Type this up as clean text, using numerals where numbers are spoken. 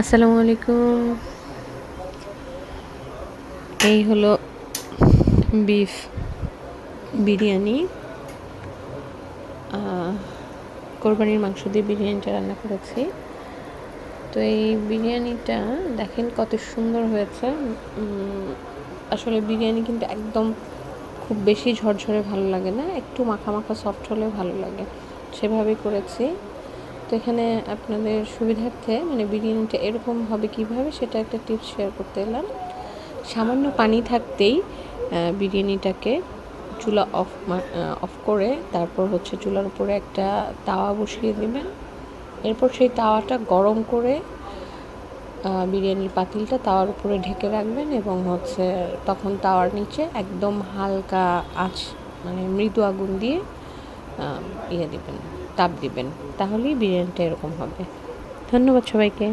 আসসালামু আলাইকুম। এই হলো বিফ বিরিয়ানি। কোরবানির মাংস দিয়ে বিরিয়ানিটা রান্না করেছি। তো এই বিরিয়ানিটা দেখেন কত সুন্দর হয়েছে। আসলে বিরিয়ানি কিন্তু একদম খুব বেশি ঝরঝরে ভালো লাগে না, একটু মাখা মাখা সফট হলে ভালো লাগে, সেভাবেই করেছি। তো এখানে আপনাদের সুবিধার্থে মানে বিরিয়ানিটা এরকম হবে কীভাবে সেটা একটা টিপস শেয়ার করতে এলাম। সামান্য পানি থাকতেই বিরিয়ানিটাকে চুলা অফ করে তারপর হচ্ছে চুলার উপরে একটা তাওয়া বসিয়ে দেবেন। এরপর সেই তাওয়াটা গরম করে বিরিয়ানির পাতিলটা তাওয়ার উপরে ঢেকে রাখবেন এবং হচ্ছে তখন তাওয়ার নিচে একদম হালকা আঁচ মানে মৃদু আগুন দিয়ে তাপ দিবেন, তাহলেই বিরিয়ানিটা এরকম হবে। ধন্যবাদ সবাইকে।